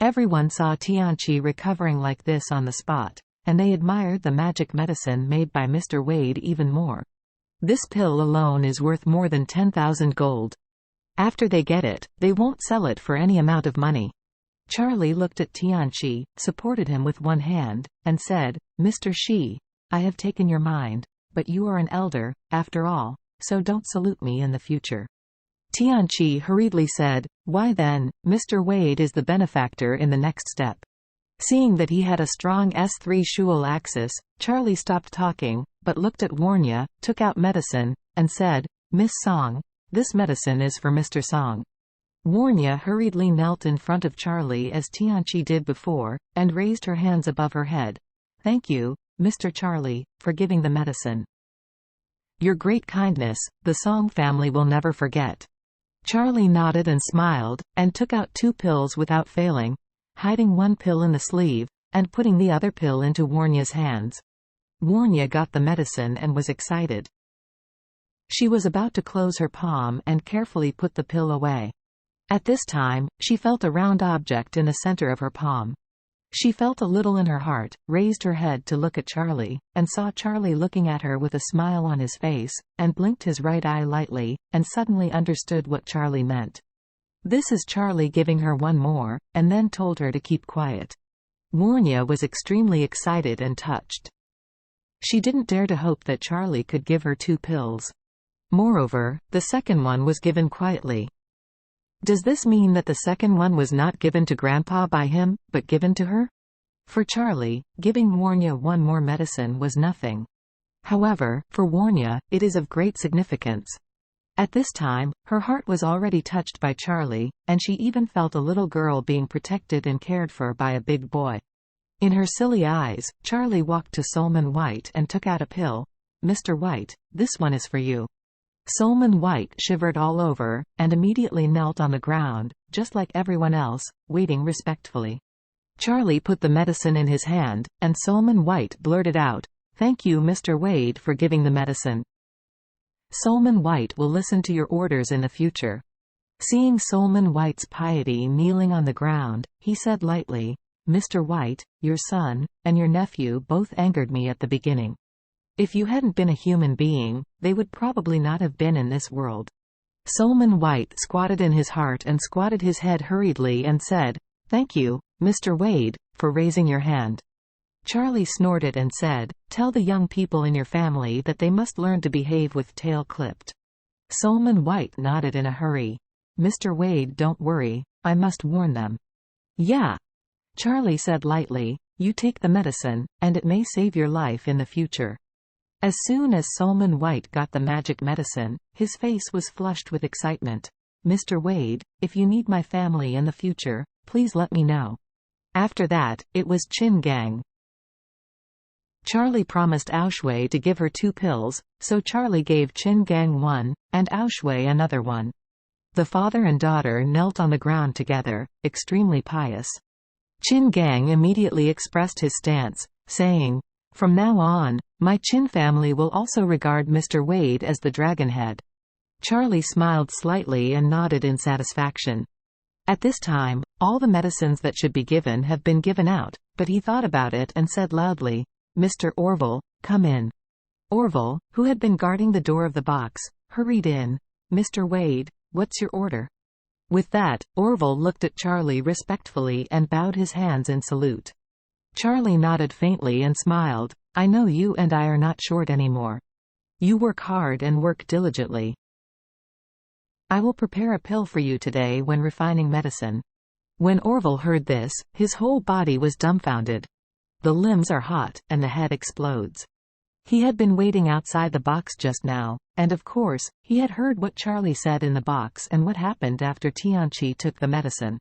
Everyone saw Tianqi recovering like this on the spot, and they admired the magic medicine made by Mr. Wade even more. This pill alone is worth more than 10,000 gold. After they get it, they won't sell it for any amount of money. Charlie looked at Tianqi, supported him with one hand, and said, "Mr. Shi, I have taken your mind, but you are an elder, after all, so don't salute me in the future." Tianqi hurriedly said, "Why then, Mr. Wade is the benefactor in the next step." Seeing that he had a strong S3 Shual axis, Charlie stopped talking, but looked at Warnya, took out medicine, and said, "Miss Song, this medicine is for Mr. Song." Warnya hurriedly knelt in front of Charlie as Tianqi did before, and raised her hands above her head. "Thank you, Mr. Charlie, for giving the medicine. Your great kindness, the Song family will never forget." Charlie nodded and smiled, and took out 2 pills without failing, hiding one pill in the sleeve, and putting the other pill into Warnya's hands. Warnya got the medicine and was excited. She was about to close her palm and carefully put the pill away. At this time, she felt a round object in the center of her palm. She felt a little in her heart, raised her head to look at Charlie, and saw Charlie looking at her with a smile on his face, and blinked his right eye lightly, and suddenly understood what Charlie meant. This is Charlie giving her one more, and then told her to keep quiet. Warnya was extremely excited and touched. She didn't dare to hope that Charlie could give her 2 pills. Moreover, the second one was given quietly. Does this mean that the second one was not given to Grandpa by him, but given to her? For Charlie, giving Warnya one more medicine was nothing. However, for Warnya, it is of great significance. At this time, her heart was already touched by Charlie, and she even felt a little girl being protected and cared for by a big boy. In her silly eyes, Charlie walked to Solomon White and took out a pill. "Mr. White, this one is for you." Solomon White shivered all over, and immediately knelt on the ground, just like everyone else, waiting respectfully. Charlie put the medicine in his hand, and Solomon White blurted out, "Thank you, Mr. Wade, for giving the medicine. Solomon White will listen to your orders in the future." Seeing Solomon White's piety kneeling on the ground, he said lightly, "Mr. White, your son, and your nephew both angered me at the beginning. If you hadn't been a human being, they would probably not have been in this world." Solomon White squatted in his heart and squatted his head hurriedly and said, "Thank you, Mr. Wade, for raising your hand." Charlie snorted and said, "Tell the young people in your family that they must learn to behave with tail clipped." Solomon White nodded in a hurry. "Mr. Wade, don't worry, I must warn them." "Yeah," Charlie said lightly, "you take the medicine, and it may save your life in the future." As soon as Solomon White got the magic medicine, his face was flushed with excitement. "Mr. Wade, if you need my family in the future, please let me know." After that, it was Chin Gang. Charlie promised Aoshui to give her 2 pills, so Charlie gave Chin Gang one, and Aoshui another one. The father and daughter knelt on the ground together, extremely pious. Chin Gang immediately expressed his stance, saying, "From now on, my Chin family will also regard Mr. Wade as the Dragon Head." Charlie smiled slightly and nodded in satisfaction. At this time, all the medicines that should be given have been given out, but he thought about it and said loudly, "Mr. Orville, come in." Orville, who had been guarding the door of the box, hurried in. "Mr. Wade, what's your order?" With that, Orville looked at Charlie respectfully and bowed his hands in salute. Charlie nodded faintly and smiled. "I know you and I are not short anymore. You work hard and work diligently. I will prepare a pill for you today when refining medicine." When Orville heard this, his whole body was dumbfounded. The limbs are hot, and the head explodes. He had been waiting outside the box just now, and of course, he had heard what Charlie said in the box and what happened after Tianqi took the medicine.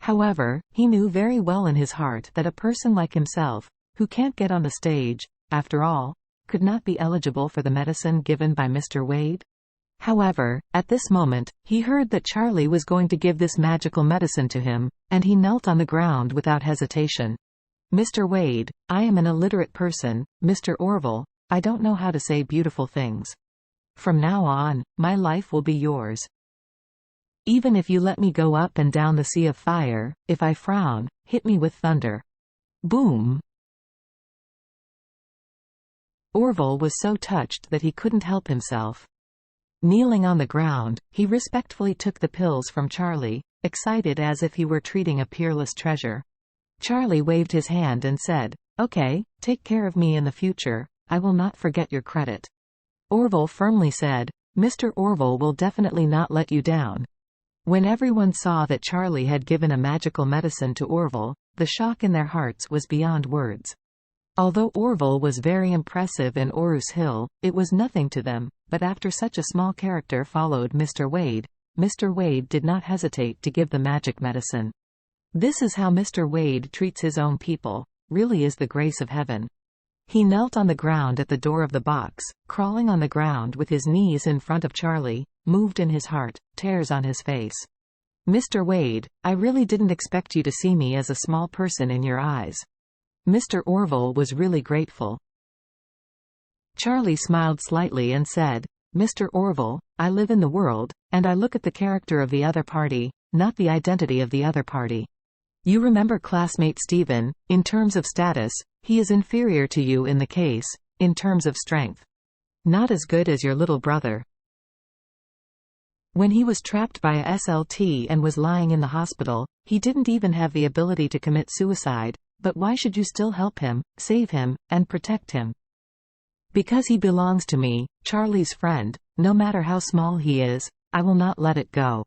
However, he knew very well in his heart that a person like himself, who can't get on the stage, after all, could not be eligible for the medicine given by Mr. Wade. However, at this moment, he heard that Charlie was going to give this magical medicine to him, and he knelt on the ground without hesitation. "Mr. Wade, I am an illiterate person, Mr. Orville, I don't know how to say beautiful things. From now on, my life will be yours." Even if you let me go up and down the sea of fire, if I frown, hit me with thunder. Boom! Orville was so touched that he couldn't help himself. Kneeling on the ground, he respectfully took the pills from Charlie, excited as if he were treating a peerless treasure. Charlie waved his hand and said, "Okay, take care of me in the future, I will not forget your credit." Orville firmly said, "Mr. Orville will definitely not let you down." When everyone saw that Charlie had given a magical medicine to Orville, the shock in their hearts was beyond words. Although Orville was very impressive in Orus Hill, it was nothing to them, but after such a small character followed Mr. Wade did not hesitate to give the magic medicine. This is how Mr. Wade treats his own people, really is the grace of heaven. He knelt on the ground at the door of the box, crawling on the ground with his knees in front of Charlie, moved in his heart, tears on his face. "Mr. Wade, I really didn't expect you to see me as a small person in your eyes." Mr. Orville was really grateful. Charlie smiled slightly and said, "Mr. Orville, I live in the world, and I look at the character of the other party, not the identity of the other party. You remember classmate Stephen, in terms of status, he is inferior to you in the case, in terms of strength. Not as good as your little brother. When he was trapped by a SLT and was lying in the hospital, he didn't even have the ability to commit suicide, but why should you still help him, save him, and protect him? Because he belongs to me, Charlie's friend, no matter how small he is, I will not let it go."